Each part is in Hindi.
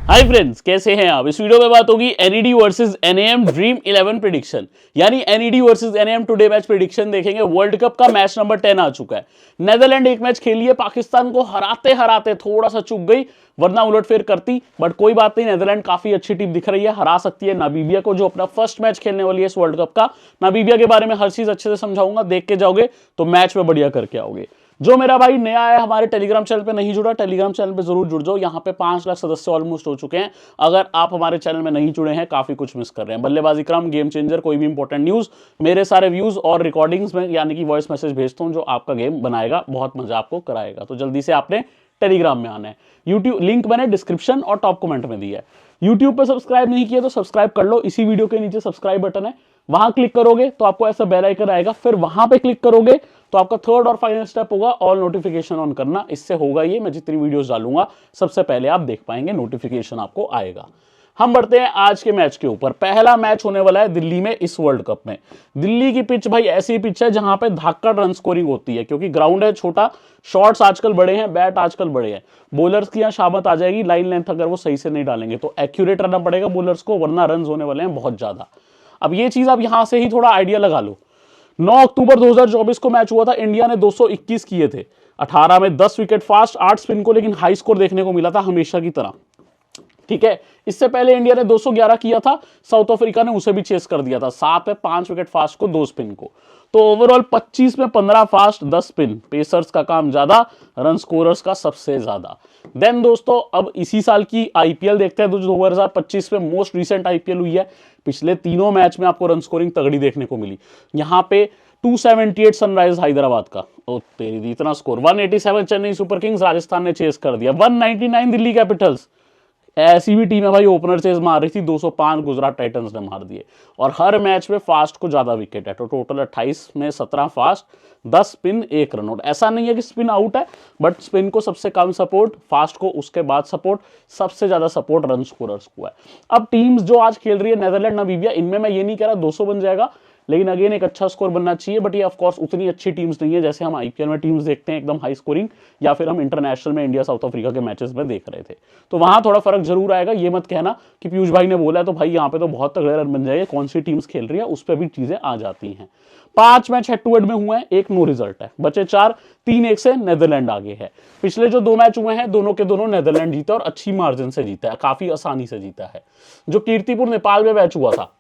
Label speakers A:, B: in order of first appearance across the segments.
A: हाय फ्रेंड्स, कैसे हैं आप। इस वीडियो में बात होगी NED versus NAM dream 11 prediction, यानी NED versus NAM today match prediction देखेंगे। वर्ल्ड कप का मैच नंबर 10 आ चुका है। नेदरलैंड एक मैच खेली है, पाकिस्तान को हराते हराते थोड़ा सा चूक गई, वरना उलटफेर करती, बट कोई बात नहीं। नेदरलैंड काफी अच्छी टीम दिख रही है, हरा सकती है नामीबिया को, जो अपना फर्स्ट मैच खेलने वाली है इस वर्ल्ड कप का। नामीबिया के बारे में हर चीज अच्छे से समझाऊंगा, देख के जाओगे तो मैच में बढ़िया करके आओगे। जो मेरा भाई नया है, हमारे टेलीग्राम चैनल पे नहीं जुड़ा, टेलीग्राम चैनल पे जरूर जुड़ जाओ। यहाँ पे 5 लाख सदस्य ऑलमोस्ट हो चुके हैं। अगर आप हमारे चैनल में नहीं जुड़े हैं, काफी कुछ मिस कर रहे हैं। बल्लेबाजी क्रम, गेम चेंजर, कोई भी इंपॉर्टेंट न्यूज, मेरे सारे व्यूज और रिकॉर्डिंग्स में यानी कि वॉइस मैसेज भेजता हूं, जो आपका गेम बनाएगा, बहुत मजा आपको कराएगा। तो जल्दी से आपने टेलीग्राम में आना है। यूट्यूब लिंक मैंने डिस्क्रिप्शन और टॉप कमेंट में दिया है। यूट्यूब पे सब्सक्राइब नहीं किया तो सब्सक्राइब कर लो, इसी वीडियो के नीचे सब्सक्राइब बटन है, वहां क्लिक करोगे तो आपको ऐसा बेल आइकन आएगा। फिर वहां पे क्लिक करोगे तो आपका थर्ड और फाइनल स्टेप होगा ऑल नोटिफिकेशन ऑन करना। इससे होगा ये, मैं जितनी वीडियोस डालूंगा सबसे पहले आप देख पाएंगे, नोटिफिकेशन आपको आएगा। हम बढ़ते हैं आज के मैच के ऊपर। पहला मैच होने वाला है दिल्ली में इस वर्ल्ड कप में। दिल्ली की पिच भाई ऐसी पिच है जहां पे धाकड़ रन स्कोरिंग होती है, क्योंकि ग्राउंड है छोटा, शॉट्स आजकल बड़े हैं, बैट आजकल बड़े हैं। बॉलर्स की यहां शामत आ जाएगी, लाइन लेंथ अगर वो सही से नहीं डालेंगे तो एक्यूरेट रहना पड़ेगा बॉलर्स को, वरना रन होने वाले हैं बहुत ज्यादा। अब ये चीज आप यहां से ही थोड़ा आइडिया लगा लो। 9 अक्टूबर 2024 को मैच हुआ था, इंडिया ने 221 किए थे। 18 में 10 विकेट फास्ट, 8 स्पिन को, लेकिन हाई स्कोर देखने को मिला था हमेशा की तरह। ठीक है, इससे पहले इंडिया ने 211 किया था, साउथ अफ्रीका ने उसे भी चेस कर दिया था। 7 में 5 विकेट फास्ट को, 2 स्पिन को। तो ओवरऑल 25 में 15 फास्ट, 10 स्पिन। पेसर्स का काम ज्यादा, रन स्कोरर्स का सबसे ज्यादा। देन दोस्तों अब इसी साल की आईपीएल देखते हैं। 2025 में मोस्ट रिसेंट आईपीएल हुई है। पिछले तीनों मैच में आपको रन स्कोरिंग तगड़ी देखने को मिली। यहां पे 278 सनराइजर्स हैदराबाद का, ओ तेरी इतना score. 187 Chennai super Kings, Rajasthan ने चेस कर दिया। 199 दिल्ली कैपिटल्स, ऐसी भी टीम है भाई, ओपनर चेज मार रही थी। 205 गुजरात टाइटंस ने मार दिए। और हर मैच में फास्ट को ज्यादा विकेट है, तो टोटल 28 में 17 फास्ट, 10 स्पिन, 1 रन आउट। ऐसा नहीं है कि स्पिन आउट है, बट स्पिन को सबसे कम सपोर्ट, फास्ट को उसके बाद सपोर्ट, सबसे ज्यादा सपोर्ट रन स्कोरर्स को है। अब टीम्स जो आज खेल रही है नेदरलैंड नामीबिया, इनमें मैं ये नहीं कह रहा 200 बन जाएगा, लेकिन अगेन एक अच्छा स्कोर बनना चाहिए। बट ये ऑफ कोर्स उतनी अच्छी टीम्स नहीं है जैसे हम आईपीएल में टीम्स देखते हैं एकदम हाई स्कोरिंग, या फिर हम इंटरनेशनल में इंडिया साउथ अफ्रीका के मैचेस में देख रहे थे। तो वहां थोड़ा फर्क जरूर आएगा। ये मत कहना कि पीयूष भाई ने बोला है तो भाई यहाँ पे तो बहुत तगड़े रन बन जाएंगे। कौन सी टीम्स खेल रही है उस पर भी चीजें आ जाती हैं। 5 मैच हेड टू हेड में हुए हैं, 1 नो रिजल्ट है, बचे 4। 3-1 से नेदरलैंड आगे है। पिछले जो 2 मैच हुए हैं दोनों के दोनों नेदरलैंड जीता, और अच्छी मार्जिन से जीता है, काफी आसानी से जीता है। जो कीर्तिपुर नेपाल में मैच हुआ था,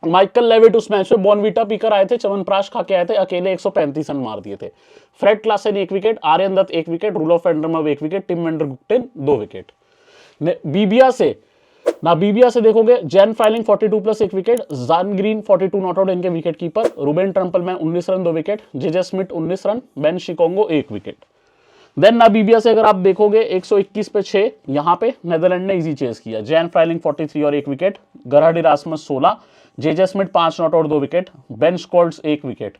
A: माइकल लेविट उस मैच में बॉर्नविटा पीकर आए थे, च्यवनप्राश खा के आए थे, अकेले 135 रन मार दिए थे। Fred Klaassen 1 wicket, Aryan Dutt 1 wicket, Roelof van der Merwe 1 wicket, Tim van der Gugten 2 wicket. Namibia से देखोगे, Jan Frylinck 42 plus 1 wicket, Zane Green 42 not out, इनके wicket keeper. Ruben Trumpelmann 19 run 2 wicket, JJ Smit 19 run, Ben Shikongo 1 wicket. Then Namibia से अगर आप देखोगे 121 पे 6, यहां पे नेदरलैंड ने इजी चेस किया। जैन फाइलिंग 43 और 1 wicket, Gerhard Erasmus 16, JJ Smith 5 not out 2 wicket, Ben Scholtz 1 wicket.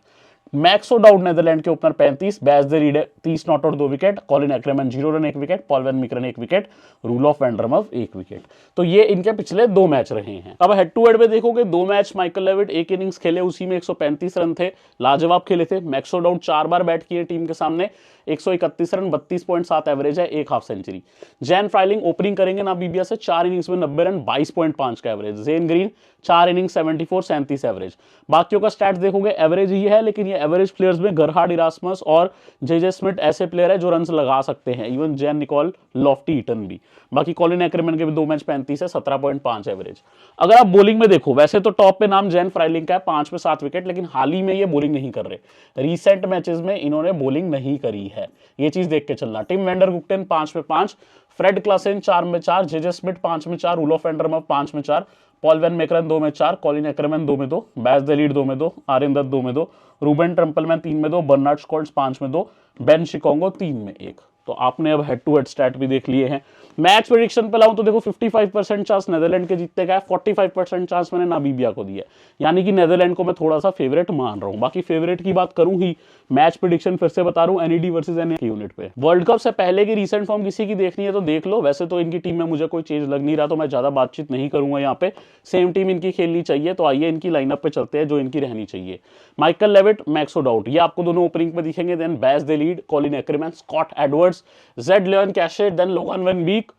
A: Max O'Dowd Netherland के opener 35, Bas de Leede 30 not out 2 wicket, Colin Ackermann 0 run 1 wicket, Paul van Meekeren 1 wicket, Roelof van der Merwe 1 wicket. तो ये इनके पिछले 2 मैच रहे हैं। अब हेड टू हेड में देखोगे 2 मैच माइकल लेविट 1 इनिंग्स खेले, उसी में 135 रन थे, लाजवाब खेले थे। मैक्सो डाउड 4 बार बैट किए टीम के सामने, 131 रन, 32.7 एवरेज है, 1 half century. Jan Frylinck opening करेंगे नामीबिया से, 4 इनिंग्स में 90 रन, 22.5 का average. Zane Green 4 innings 74, 37 average. बाकियों का स्टैट्स देखोगे एवरेज ही है, लेकिन ये एवरेज प्लेयर्स में गरहार्ड इरास्मस और जेजे स्मिथ ऐसे प्लेयर है जो रन लगा सकते हैं, even Jan Nicol Loftie Eaton भी। बाकी कॉलिन एक्रेमैन के भी 2 मैच 35 है, 17.5 एवरेज। अगर आप बॉलिंग में देखो, वैसे तो टॉप पे नाम जैन फ्राइलिंग का है, 5 में 7 विकेट, लेकिन हाल ही में ये बॉलिंग नहीं कर रहे। रीसेंट मैचेस में इन्होंने बॉलिंग नहीं करी है, ये चीज देख के चलना। टिम वेंडर गुप्टेन 5 में 5, फ्रेड क्लासेन 4 में 4, जेजे स्मिथ 5 में 4, रूलोफ वेंडरमव 5 में 4, पॉल वैन मैकरन 2 में 4, कॉलिन एक्रेमैन 2 में 2, बैज द लीड 2 में 2, आर्यन दत्त 2 में 2, रूबेन ट्रम्पलमैन 3 में 2, बर्नार्ड स्कोल्ड्स 5 में 2, बेन शिकोंगो 3 में 1। तो आपने अब हेड टू हेड स्टैट भी देख लिए हैं। मैच प्रेडिक्शन पे लाऊं तो देखो 55% चांस नेदरलैंड के जीतने का है, 45% चांस मैंने नामीबिया को दिया, यानी कि नेदरलैंड को मैं थोड़ा सा फेवरेट मान रहा हूं। बाकी फेवरेट की बात करूं ही, मैच प्रेडिक्शन फिर से बता रहा हूं एनईडी वर्सेस एनए यूनिट पे। वर्ल्ड कप से पहले की रीसेंट फॉर्म किसी की देखनी है तो देख लो, वैसे तो इनकी टीम में मुझे कोई चेंज लग नहीं रहा, तो मैं ज्यादा बातचीत नहीं करूंगा यहाँ पे। सेम टीम इनकी खेलनी चाहिए, तो आइए इनकी लाइनअप पे चलते हैं जो इनकी रहनी चाहिए। माइकल लेविट, मैक्सो डाउड, ये आपको दोनों ओपनिंग पे दिखेंगे। Then Bas de Leede, Colin Ackermann, Scott Edwards, Zach Lion Cachet, then Logan van Beek,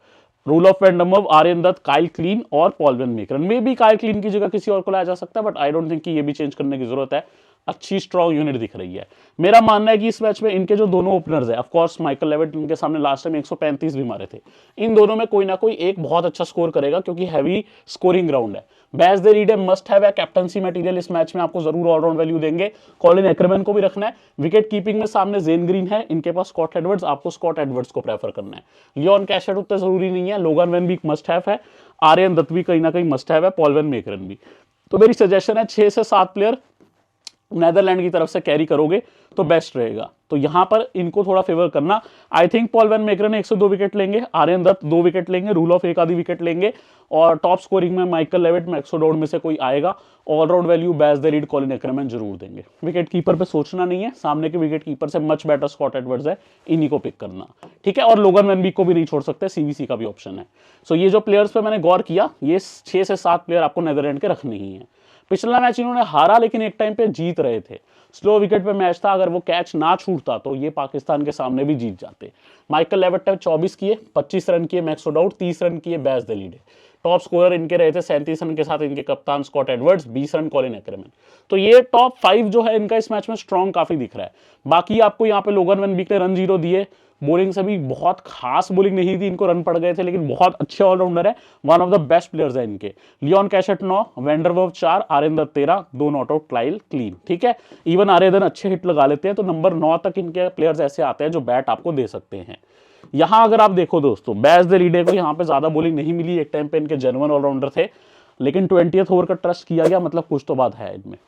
A: Roelof van der Merwe, Aryan Dutt, Kyle Klein और पॉल वैन मेकरन। में भी काइल क्लीन की जगह किसी और को लाया जा सकता है, बट आई डोंट थिंक कि ये भी चेंज करने की जरूरत है। अच्छी स्ट्रॉन्ग यूनिट दिख रही है। मेरा मानना है कि इस मैच में इनके जो दोनों ओपनर्स है, ऑफ कोर्स माइकल लेविट इनके सामने लास्ट टाइम 135 भी मारे थे, इन दोनों में कोई ना कोई एक बहुत अच्छा स्कोर करेगा, क्योंकि हैवी स्कोरिंग ग्राउंड है। बैस दे रीडे मस्ट हैव कैप्टनसी मटेरियल इस मैच में आपको जरूर ऑलराउंड वैल्यू देंगे। कॉलिन एक्रमैन को भी रखना है। विकेट कीपिंग में सामने जेन ग्रीन है, इनके पास स्कॉट एडवर्ड्स, आपको स्कॉट एडवर्ड्स को प्रेफर करना है। लियोन कैशेट उतना जरूरी नहीं है। लोगन वेन भी मस्ट हैव है। आर्यन दत्त भी कहीं ना कहीं मस्ट हैव है। पॉल वैन मेकरन भी। तो मेरी सजेशन है 6 से 7 प्लेयर नेदरलैंड की तरफ से कैरी करोगे तो बेस्ट रहेगा। तो यहां पर इनको थोड़ा फेवर करना। I think Paul van Meekeren 1 से 2 विकेट लेंगे, आर्यन दत्त 2 विकेट लेंगे, रूल ऑफ 1 आधी विकेट लेंगे, और टॉप स्कोरिंग में माइकल लेविट, मैक्सोडोड में से कोई आएगा। Allround value Bas de Leede, Colin Ackermann जरूर देंगे। विकेट कीपर पे सोचना नहीं है, सामने के विकेट कीपर से मच बेटर स्कॉट एडवर्ड्स है, इन्हीं को पिक करना, ठीक है। और लोगन वेनबीक को भी नहीं छोड़ सकते, सीवीसी का भी ऑप्शन है। सो ये जो प्लेयर्स पे मैंने गौर किया, ये 6 से 7 प्लेयर आपको नेदरलैंड के रखने ही है। पिछला मैच इन्होंने हारा, लेकिन एक टाइम पे जीत रहे थे। स्लो विकेट पे मैच था, अगर वो कैच ना छूटता तो ये पाकिस्तान के सामने भी जीत जाते। माइकल लेविट ने 24 किए, 25 रन किए मैक्सोडाउट, 30 रन किए बैस द लीडे। टॉप स्कोरर इनके रहे थे 37 रन के साथ इनके कप्तान स्कॉट एडवर्ड्स, 20 रन कॉलिन एक्रमैन। तो ये टॉप 5 जो है इनका इस मैच में स्ट्रॉन्ग काफी दिख रहा है। बाकी आपको यहाँ पे लोगन वेनबीक ने रन 0 दिए। बॉलिंग से भी बहुत खास बॉलिंग नहीं थी, इनको रन पड़ गए थे, लेकिन बहुत अच्छे ऑलराउंडर है। One of the best players है इनके। Lion Cachet 9, van der Merwe 4, Aryan Dutt 13, 2 not out, Kyle Klein, ठीक है। इवन आर्यन अच्छे हिट लगा लेते हैं, तो नंबर 9 तक इनके प्लेयर्स ऐसे आते हैं जो बैट आपको दे सकते हैं। यहां अगर आप देखो दोस्तों, बैस द रीडे को यहाँ पे ज्यादा बॉलिंग नहीं मिली, एक टाइम पे इनके जेन्युइन ऑलराउंडर थे, लेकिन 20th ओवर का ट्रस्ट किया गया, मतलब कुछ तो बात है इनमें,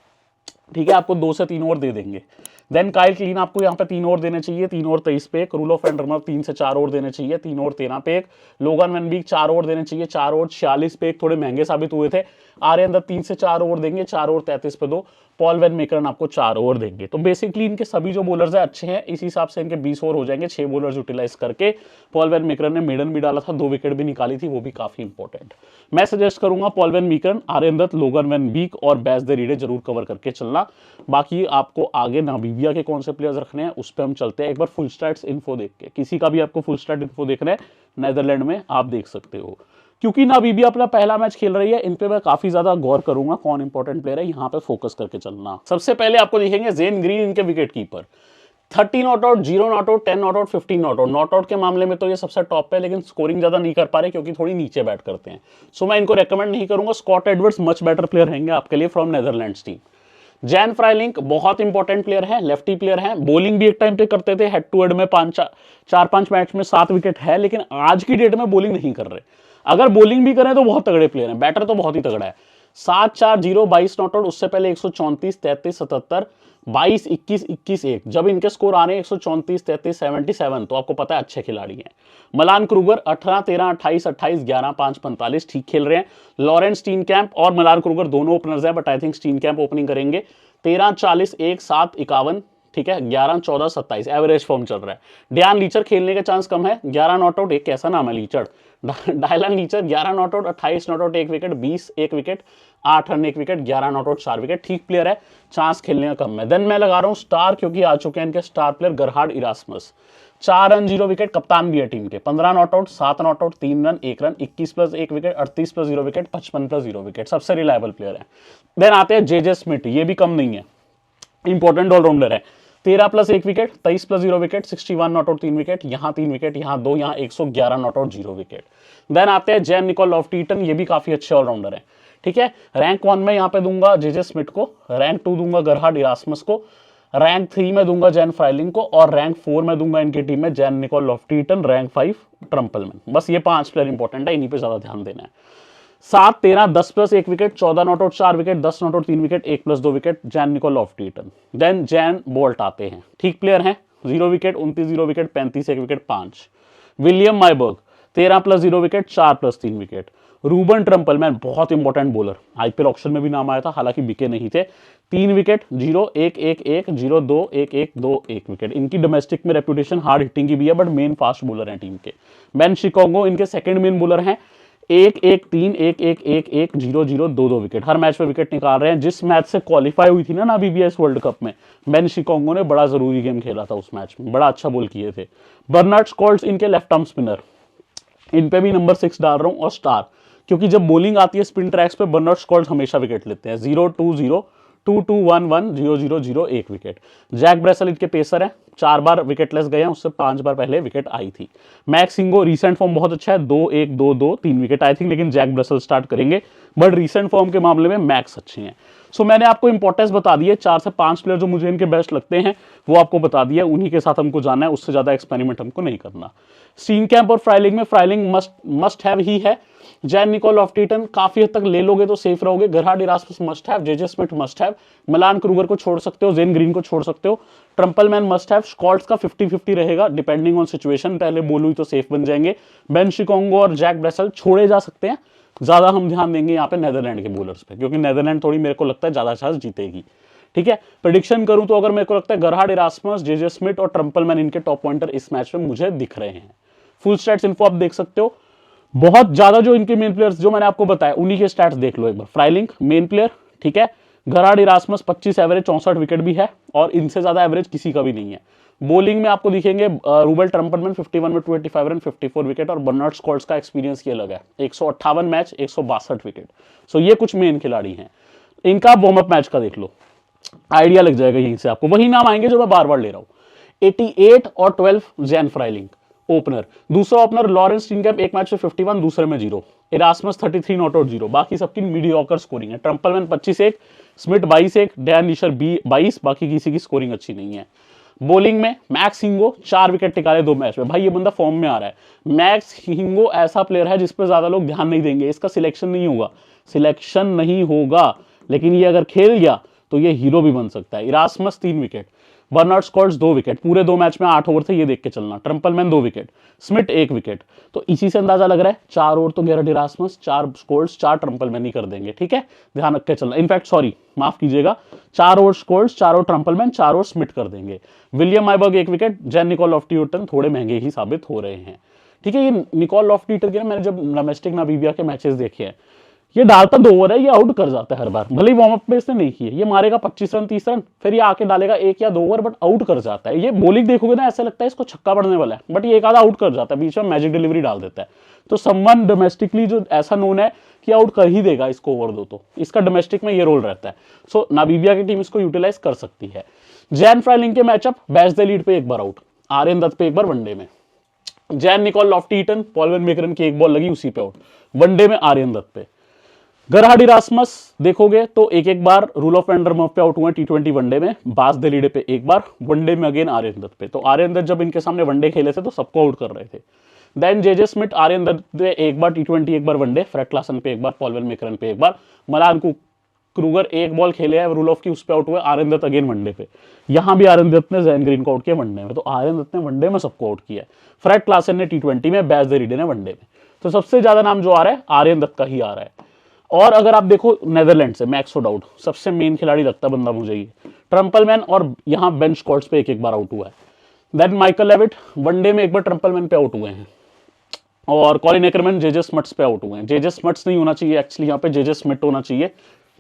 A: ठीक है। आपको 2 से 3 ओवर दे देंगे। देन काइल क्लीन आपको यहाँ पे 3 ओवर देने चाहिए, 3 ओवर 23 पे एक। रूल ऑफ वैंडरमव 3 से 4 ओवर देने चाहिए, 3 ओवर 13 पे एक। लोगन वेनबीक 4 ओवर देने चाहिए, 4 ओवर 46 पे एक, थोड़े महंगे साबित हुए थे। आर्यन दत्त 3 से 4 ओवर देंगे, 4 ओवर 33 पे 2। पॉल वैन मेकरन आपको 4 ओवर देंगे। तो बेसिकली इनके सभी जो बॉलर्स हैं अच्छे हैं, इस हिसाब से इनके 20 ओवर हो जाएंगे, 6 बॉलर्स यूटिलाइज करके। पॉल वैन मेकरन ने मेडन भी डाला था, 2 विकेट भी निकाली थी, वो भी काफी इंपॉर्टेंट। मैं सजेस्ट करूंगा पॉल वैन मेकरन, आर्यन दत्त, लोगन वेनबीक और बैस द रीडे जरूर कवर करके चलना। बाकी आपको आगे नामीबिया के कौन से प्लेयर्स रखने हैं उस पर हम चलते हैं। एक बार फुल स्टैट्स इन्फो देख के, किसी का भी आपको फुल स्टैट इन्फो देखना है नेदरलैंड में, आप देख सकते हो। क्योंकि नामीबिया अपना पहला मैच खेल रही है, इन पे मैं काफी ज्यादा गौर करूंगा, कौन इंपॉर्टेंट प्लेयर है, यहाँ पे फोकस करके चलना। सबसे पहले आपको दिखेंगे जेन ग्रीन, इनके wicket keeper. 30 not out, 0 not out, 10 not out, 15 not out. Not out के मामले में तो ये सबसे टॉप पे, लेकिन स्कोरिंग ज्यादा नहीं कर पा रहे क्योंकि थोड़ी नीचे बैट करते हैं। सो मैं इनको रेकमेंड नहीं करूंगा। Scott Edwards much better player रहेंगे आपके लिए from Netherlands team. Jan Frylinck बहुत इंपॉर्टेंट प्लेयर है, लेफ्टी प्लेयर है, बॉलिंग भी एक टाइम पे करते थे, हेड टू हेड में 4-5 मैच में 7 विकेट है, लेकिन आज की डेट में बॉलिंग नहीं कर रहे। अगर बॉलिंग भी करें तो बहुत तगड़े प्लेयर हैं, बैटर तो बहुत ही तगड़ा है। 7-4-0, 22 नॉट आउट, उससे पहले 134, 33, 77, 22, 21, 21, 1। जब इनके स्कोर आ रहे हैं 134, 33, 77, तो आपको पता है अच्छे खिलाड़ी हैं। मलान क्रूगर 18, 13, 28, 28, 11, 5, 45, ठीक खेल रहे हैं। लॉरेंस स्टीनकैम्प और मलान क्रूगर दोनों ओपनर्स हैं, बट आई थिंक स्टीनकैम्प ओपनिंग करेंगे। 13, 40, 1, 7, 51, ठीक है। 11, 14, 27 एवरेज फॉर्म चल रहा है। डैन लीचर खेलने के चांस कम है, 11 नॉट आउट, एक कैसा नाम है Leicher, Dylan Leicher, 11 not out, 28 not out, 1 wicket, 20, 1 wicket, 8 run, 1 wicket, 11 not out, 4 wicket, ठीक प्लेयर है, चांस खेलने का कम है। देन मैं लगा रहा हूं स्टार, क्योंकि आ चुके हैं इनके star player Gerhard Erasmus. 4 run, 0 wicket, कप्तान भी है टीम के। 15 not out, 7 not out, 3 run, 1 run, 21 plus 1 wicket, 38 plus 0 wicket, 55 plus 0 wicket, सबसे रिलायबल प्लेयर है। देन आते हैं जेजे स्मिथ, ये भी कम नहीं है, इंपॉर्टेंट ऑलराउंडर है। 13 plus 1 wicket, 23 plus 0 wicket, 61 not out, 3 wicket, यहाँ 3 विकेट, यहाँ 2, यहाँ 111 नॉट आउट, 0 विकेट। देन आते हैं जैन निकोल लॉफ्टीटन, ये भी काफी अच्छे ऑलराउंडर है, ठीक है। रैंक 1 में यहाँ पे दूंगा जेजे स्मिथ को, रैंक 2 दूंगा गरहार्ड इरास्मस को, रैंक 3 में दूंगा जैन फ्राइलिंग को, और रैंक 4 में दूंगा इनकी टीम में जैन निकोल लॉफ्टीटन, रैंक 5 ट्रम्पलमैन। बस ये 5 प्लेयर इंपॉर्टेंट है, इन्हीं पे ज्यादा ध्यान देना है। 7, 13, 10 plus 1 wicket, 14 not out, 4 wicket, 10 not out, 3 wicket, 1 plus 2 wicket, Jan Nicol Loftie Eaton. Then Jan Bolt आते हैं, ठीक प्लेयर हैं, 0 wicket, 29, 0 wicket, 35, 1 wicket, 5। William Myburgh 13 plus 0 wicket, 4 plus 3 wicket. Ruben Trumpelmann बहुत इंपॉर्टेंट बॉलर, आईपीएल ऑक्शन में भी नाम आया था, हालांकि बिके नहीं थे। 3 विकेट, 0, 1, 1, 1, 0, 2, 1, 1, 2, 1 विकेट। इनकी डोमेस्टिक में रेपुटेशन हार्ड हिटिंग की भी है, बट मेन फास्ट बॉलर हैं टीम के। बेन शिकागो इनके सेकंड मेन बॉलर हैं, 1, 1, 3, 1, 1, 1, 1, 0, 0, 2, 2 विकेट, हर मैच में विकेट निकाल रहे हैं। जिस मैच से क्वालिफाई हुई थी ना नामीबिया इस वर्ल्ड कप में, बेन शिकागो ने बड़ा जरूरी गेम खेला था उस मैच में, बड़ा अच्छा बॉल किए थे। बर्नार्ड स्कॉल्स इनके लेफ्ट आर्म स्पिनर, इन पे भी नंबर 6 डाल रहा हूँ और स्टार, क्योंकि जब बॉलिंग आती है स्पिन ट्रैक्स पे बर्नार्ड स्कॉल्स हमेशा विकेट लेते हैं। 0-2-0, 2-2-1-1, 0-0-0 एक विकेट। जैक ब्रेसल इनके पेसर हैं, 4 बार विकेट लेस गए हैं, उससे 5 बार पहले विकेट आई थी। मैक्स हिंगो रीसेंट फॉर्म बहुत अच्छा है, 2-1, 2-2, 3 विकेट आई थिंक, लेकिन जैक ब्रेसल स्टार्ट करेंगे, बट रीसेंट फॉर्म के मामले में मैक्स अच्छे हैं। सो मैंने आपको इंपॉर्टेंस बता दी है, 4 से 5 प्लेयर जो मुझे इनके बेस्ट लगते हैं वो आपको बता दिया, उन्हीं के साथ हमको जाना है, उससे ज्यादा एक्सपेरिमेंट हमको नहीं करना। स्टीनकैम्प और फ्राइलिंग में फ्राइलिंग मस्ट हैव ही है। जैन निकोल लॉफ्टीटन काफी हद तक ले लोगे तो सेफ रहोगे। Gerhard Erasmus must have, JJ Smith must have, Malan Kruger को छोड़ सकते हो, जेन ग्रीन को छोड़ सकते हो, ट्रम्पलमैन मस्ट हैव। स्कॉट्स का 50-50 रहेगा डिपेंडिंग ऑन सिचुएशन, पहले बोलू तो सेफ बन जाएंगे। बेन शिकोंगो और जैक ब्रेसल छोड़े जा सकते हैं, ज्यादा हम ध्यान देंगे यहाँ पे नेदरलैंड के बॉलर्स पे, क्योंकि नेदरलैंड थोड़ी मेरे को लगता है ज्यादा चांस जीतेगी। ठीक है, प्रेडिक्शन करूं तो अगर मेरे को लगता है गरहार्ड इरास्मस, जेजे स्मिथ और ट्रम्पलमैन इनके टॉप पॉइंटर इस मैच में मुझे दिख रहे हैं। फुल स्टैट्स इन्फो आप देख सकते हो, बहुत ज्यादा जो इनके मेन प्लेयर्स जो मैंने आपको बताया उन्हीं के स्टैट्स देख लो एक बार। फ्राइलिंग मेन प्लेयर, ठीक है, गरहार्ड इरास्मस 25 एवरेज, 64 विकेट भी है, और इनसे ज्यादा एवरेज किसी का भी नहीं है। बॉलिंग में आपको दिखेंगे रूबल ट्रम्पलमैन 51 में 25 रन, 54 विकेट, और बर्नार्ड स्कॉल्स का एक्सपीरियंस ये अलग है, 158 मैच, 162 विकेट। सो ये कुछ मेन खिलाड़ी हैं। इनका वार्म अप मैच का देख लो, आइडिया लग जाएगा यहीं से आपको। वही नाम आएंगे जो मैं बार बार ले रहा हूं, 88 और 12 जैन फ्राइलिंग ओपनर। दूसरा ओपनर लॉरेंस स्टीनकैम्प, एक मैच में 51, दूसरे में 0। इरास्मस 33 नॉट आउट 0, बाकी सबकी मीडियोकर स्कोरिंग है। ट्रम्पलमैन 25-1, स्मिथ 22-1, डैन निशर 22, बाकी किसी की स्कोरिंग अच्छी नहीं है। बॉलिंग में मैक्स हिंगो 4 विकेट टिकाले 2 मैच में, भाई ये बंदा फॉर्म में आ रहा है। मैक्स हिंगो ऐसा प्लेयर है जिस पर ज्यादा लोग ध्यान नहीं देंगे, इसका सिलेक्शन नहीं होगा, लेकिन ये अगर खेल गया तो ये हीरो भी बन सकता है। Erasmus 3 wicket, Bernard Scholtz 2 wicket, पूरे 2 मैच में 8 ओवर थे, ये देख के चलना। ट्रम्पलमैन 2 विकेट, स्मिथ 1 विकेट, तो इसी से अंदाजा लग रहा है 4 ओवर तो गैरेट इरास्मस, 4 स्कॉल्स, 4 ट्रम्पलमैन ही कर देंगे। ठीक है, ध्यान रख के चलना। इनफैक्ट सॉरी, माफ कीजिएगा, 4 over Scholtz, 4 over Trumpelmann, 4 over Smith कर देंगे। William Myburgh 1 wicket, Jan Nicol Loftie Eaton थोड़े महंगे ही साबित हो रहे हैं। ठीक है, ये निकोल लॉफ्टी-यूटन के मैंने जब डोमेस्टिक नामीबिया के मैचेस देखे हैं, ये डालता 2 ओवर है, ये आउट कर जाता है हर बार, भले ही वार्म अप में इसने नहीं किए। ये मारेगा 25 रन 30 रन, फिर ये आके डालेगा 1 या 2 ओवर, बट आउट कर जाता है। ये बॉलिंग देखोगे ना, ऐसा लगता है इसको छक्का पड़ने वाला है, बट ये एक आधा आउट कर जाता है, बीच में मैजिक डिलीवरी डाल देता है। तो समवन डोमेस्टिकली जो ऐसा नोन है कि आउट कर ही देगा इसको ओवर 2, तो इसका डोमेस्टिक में ये रोल रहता है। सो नामीबिया की टीम इसको यूटिलाइज कर सकती है। जैन फ्राइलिंग के मैचअप, बैच द लीड पे 1 बार आउट, आर्यन दत्त पे 1 बार वनडे में। Jan Nicol Loftie Eaton, Paul Meekeren की 1 बॉल लगी उसी पे आउट, वनडे में आर्यन दत्त पे। गरहार्ड इरास्मस देखोगे तो 1 बार रूल ऑफ वैंडरमर्फ पे आउट हुए T20 वनडे में, बास दलीडे पे 1 बार, वनडे में अगेन आर्यन दत्त पे। तो आर्यन दत्त जब इनके सामने वनडे खेले थे तो सबको आउट कर रहे थे। Then JJ Smith, Aryan Dutt पे 1 बार T20, 1 बार वनडे, फ्रेड क्लासन पे 1 बार, पॉल मैकरन पे 1 बार, मलान क्रूगर 1 बॉल खेले है रूल ऑफ की, उस पे आउट हुए। आर्यन दत्त अगेन वनडे पे, यहां भी आर्यन दत्त ने जैन ग्रीन को आउट किया वनडे में, तो आर्यन दत्त ने वनडे में सबको आउट किया। फ्रेड क्लासन ने T20 में, बैस दलीडे ने वनडे में। तो सबसे ज्यादा नाम जो आ रहा है आर्यन दत्त का ही आ रहा है। और अगर आप देखो नेदरलैंड से, मैक्स डाउट सबसे मेन खिलाड़ी लगता बंदा मुझे ये, ट्रम्पलमैन, और यहां बेन स्कॉट्स पे 1 बार आउट हुआ है। देन माइकल लेविट वनडे में 1 बार ट्रम्पलमैन पे आउट हुए हैं, और कॉलिन एकरमैन जेजे स्मिथ्स पे आउट हुए हैं। जेजे स्मिथ्स नहीं होना चाहिए एक्चुअली, यहाँ पे जेजे स्मिथ होना चाहिए।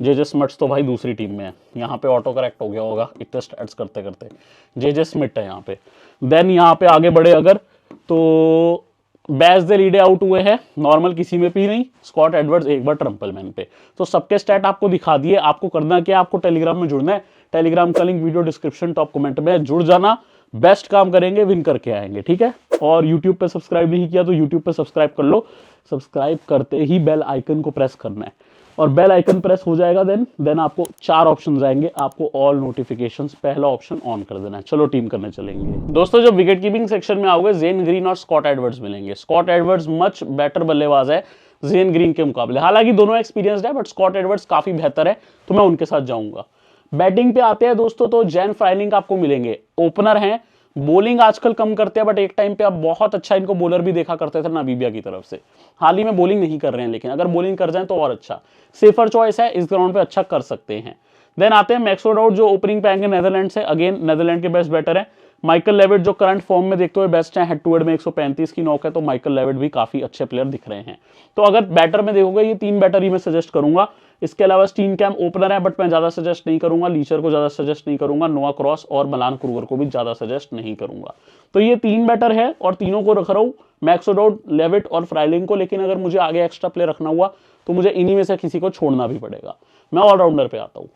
A: जेजे स्मिथ्स तो भाई दूसरी टीम में है, यहाँ पे ऑटो करेक्ट हो गया होगा इतने स्टैट्स करते करते, जेजे स्मिथ है यहाँ पे। देन यहाँ पे आगे बढ़े अगर तो बैस द लीडे आउट हुए हैं, नॉर्मल किसी में भी नहीं, स्कॉट एडवर्ड्स 1 बार ट्रम्पलमैन पे। तो सबके स्टैट आपको दिखा दिए। आपको करना क्या, आपको टेलीग्राम में जुड़ना है, टेलीग्राम का link video description top comment में है, जुड़ जाना, बेस्ट काम करेंगे, विन करके आएंगे। ठीक है, और यूट्यूब पे सब्सक्राइब नहीं किया तो यूट्यूब पे सब्सक्राइब कर लो, सब्सक्राइब करते ही बेल आइकन को प्रेस करना है, और बेल आइकन प्रेस हो जाएगा देन आपको 4 ऑप्शंस आएंगे, आपको ऑल नोटिफिकेशंस पहला ऑप्शन ऑन कर देना है। चलो टीम करने चलेंगे दोस्तों। जब विकेट कीपिंग सेक्शन में आओगे, जेन ग्रीन और स्कॉट एडवर्ड्स मिलेंगे। स्कॉट एडवर्ड्स मच बेटर बल्लेबाज है जेन ग्रीन के मुकाबले, हालांकि दोनों एक्सपीरियंस्ड है, बट स्कॉट एडवर्ड्स काफी बेहतर है, तो मैं उनके साथ जाऊंगा। बैटिंग पे आते हैं दोस्तों, तो जैन फ्राइलिंग आपको मिलेंगे, ओपनर हैं। बॉलिंग आजकल कम करते हैं, बट एक टाइम पे आप बहुत अच्छा इनको बॉलर भी देखा करते थे नामीबिया की तरफ से। हाल ही में बॉलिंग नहीं कर रहे हैं, लेकिन अगर बॉलिंग कर जाए तो और अच्छा, सेफर चॉइस है, इस ग्राउंड पे अच्छा कर सकते हैं। देन आते हैं मैक्स डाउट, जो ओपनिंग पे आएंगे नेदरलैंड से, अगेन नेदरलैंड के बेस्ट बैटर है। माइकल लेविट जो करंट फॉर्म में देखते हुए बेस्ट है, हेड टू हेड में 135 की नॉक है, तो माइकल लेविट भी काफी अच्छे प्लेयर दिख रहे हैं। तो अगर बैटर में देखोगे, ये 3 बैटर ही मैं सजेस्ट करूंगा, इसके अलावा स्टीन कैम ओपनर है, बट मैं ज़्यादा सजेस्ट नहीं करूंगा। लीचर को ज़्यादा सजेस्ट नहीं करूंगा। नोआ क्रॉस और मलान क्रूगर को भी ज़्यादा सजेस्ट नहीं करूंगा। तो ये 3 बैटर है और तीनों को रख रहा हूँ, मैक्स ओडाउड, लेविट और फ्राइलिंग को। लेकिन अगर मुझे आगे एक्स्ट्रा प्ले रखना हुआ तो मुझे इन्हीं में से किसी को छोड़ना भी पड़ेगा। मैं ऑलराउंडर पे आता हूँ।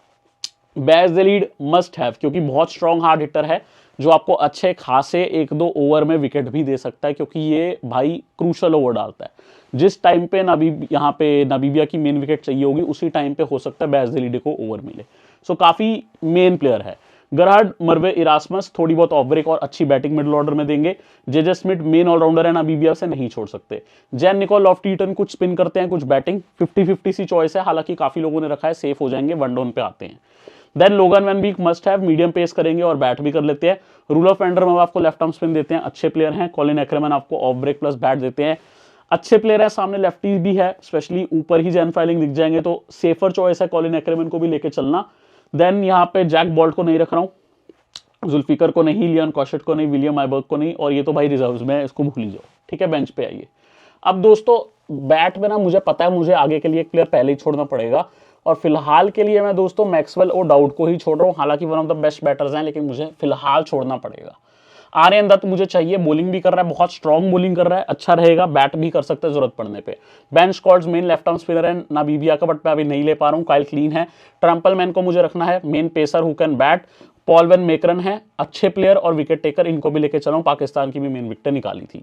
A: Bas de Leede must have, क्योंकि बहुत स्ट्रॉन्ग हार्ड हिटर है जो आपको अच्छे खासे 1-2 ओवर में विकेट भी दे सकता है, क्योंकि ये भाई क्रूशल ओवर डालता है। जिस टाइम पे यहाँ पे नामीबिया की मेन विकेट चाहिए होगी उसी टाइम पे हो सकता है बैज द लीड को ओवर मिले। सो काफी मेन प्लेयर है। गरहार्ड मर्वे इरास्मस थोड़ी बहुत ऑफ ब्रेक और अच्छी बैटिंग मिडिल ऑर्डर में देंगे। जेजे स्मिथ मेन ऑलराउंडर है, नामीबिया से नहीं छोड़ सकते। जैन निकोल लॉफ्टी-ईटन कुछ स्पिन करते हैं कुछ बैटिंग, 50-50 सी चॉइस है, हालांकि काफी लोगों ने रखा है सेफ हो जाएंगे, वन डाउन पे आते हैं। Then Logan van Beek must have, medium pace करेंगे और बैट भी कर लेते हैं। रूल ऑफ एंडर में आपको लेफ्ट आर्म स्पिन देते हैं, अच्छे प्लेयर हैं। कॉलिन एक्रेमन आपको ऑफ ब्रेक प्लस बैट देते हैं, अच्छे प्लेयर है। सामने लेफ्टी भी है, स्पेशली ऊपर ही जैन फाइलिंग दिख जाएंगे तो सेफर चॉइस है कॉलिन एक्रेमन को भी लेके चलना। देन यहाँ पे जैक बॉल्ट को नहीं रख रहा हूँ, जुल्फिकर को नहीं, लियन कॉशेट को नहीं, विलियम आइबर्ग को नहीं, और ये तो भाई रिजर्व्स में, इसको भूल ही जाओ। ठीक है, बेंच पे आइए। अब दोस्तों बैट में ना मुझे पता है मुझे आगे के लिए एक प्लेयर पहले ही छोड़ना पड़ेगा, और फिलहाल के लिए मैं दोस्तों मैक्सवेल और डाउड को ही छोड़ रहा हूँ। हालांकि one of the best batters हैं, लेकिन मुझे फिलहाल छोड़ना पड़ेगा। आर्यन दत्त मुझे चाहिए, बॉलिंग भी कर रहा है, बहुत स्ट्रॉन्ग बॉलिंग कर रहा है, अच्छा रहेगा, बैट भी कर सकता है जरूरत पड़ने पे। Ben Scholtz main left arm spinner है नामीबिया का, बट मैं अभी नहीं ले पा रहा हूँ। काइल क्लीन है। ट्रम्पलमैन को मुझे रखना है, main pacer who can bat. Paul van Meekeren है, अच्छे प्लेयर और विकेट टेकर, इनको भी लेके चला हूं। पाकिस्तान की भी मेन विकेट निकाली थी।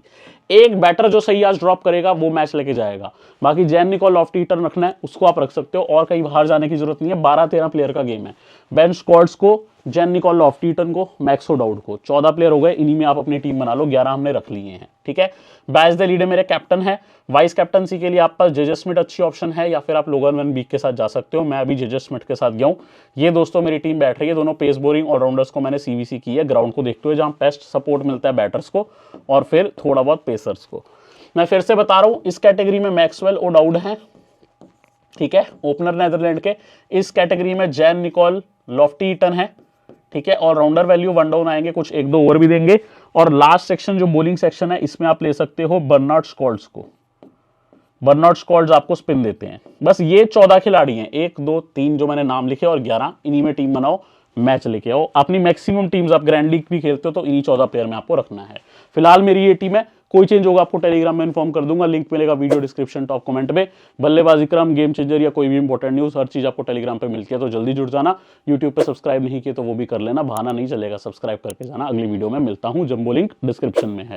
A: एक बैटर जो सही आज ड्रॉप करेगा वो मैच लेके जाएगा। बाकी जैन निकोल लॉफ्टी-ईटन रखना है, उसको आप रख सकते हो, और कहीं बाहर जाने की जरूरत नहीं है। 12-13 प्लेयर का गेम है। बेन स्कॉट्स को, जैन निकोल लॉफ्टी-ईटन को, मैक्स ओडाउड को, 14 प्लेयर हो गए। इन्हीं में आप अपनी टीम बना लो, 11 हमने रख लिए हैं। ठीक है, बैज द लीडर मेरे कैप्टन है। वाइस कैप्टनसी के लिए आप पास जेजे स्मिथ अच्छी ऑप्शन है, या फिर आप लोगन वैन बीक के साथ जा सकते हो। मैं अभी जेजे स्मिथ के साथ गया हूं। ये दोस्तों मेरी टीम बैठ रही है, दोनों पेस बोरिंग ऑलराउंडर्स को मैंने सीवीसी की है, ग्राउंड को देखते हुए, जहां बेस्ट सपोर्ट मिलता है बैटर्स को और फिर थोड़ा बहुत पेसर्स को। मैं फिर से बता रहा हूं, इस कैटेगरी में मैक्सवेल ओडाउड है, ठीक है, ओपनर नेदरलैंड के। इस कैटेगरी में जैन निकोल लॉफ्टी-ईटन है, ठीक है, ऑलराउंडर वैल्यू वन डाउन आएंगे, कुछ 1-2 ओवर भी देंगे। और लास्ट सेक्शन जो बॉलिंग सेक्शन है, इसमें आप ले सकते हो बर्नार्ड स्कॉल्स को। बर्नार्ड स्कॉल्स आपको स्पिन देते हैं। बस ये 14 खिलाड़ी हैं, 1, 2, 3 जो मैंने नाम लिखे, और 11, इन्हीं में टीम बनाओ, मैच लेके आओ। अपनी मैक्सिमम टीम्स आप ग्रैंड लीग भी खेलते हो तो इन्हीं 14 प्लेयर में आपको रखना है। फिलहाल मेरी ये टीम है, कोई चेंज होगा आपको टेलीग्राम में इन्फॉर्म कर दूंगा, लिंक मिलेगा वीडियो डिस्क्रिप्शन टॉप कमेंट में। बल्लेबाजी क्रम, गेम चेंजर या कोई भी इंपॉर्टेंट न्यूज, हर चीज आपको टेलीग्राम पे मिलती है, तो जल्दी जुड़ जाना। यूट्यूब पे सब्सक्राइब नहीं किए तो वो भी कर लेना, बहाना नहीं चलेगा, सब्सक्राइब करके जाना। अगली वीडियो में मिलता हूं, जंबो लिंक डिस्क्रिप्शन में है।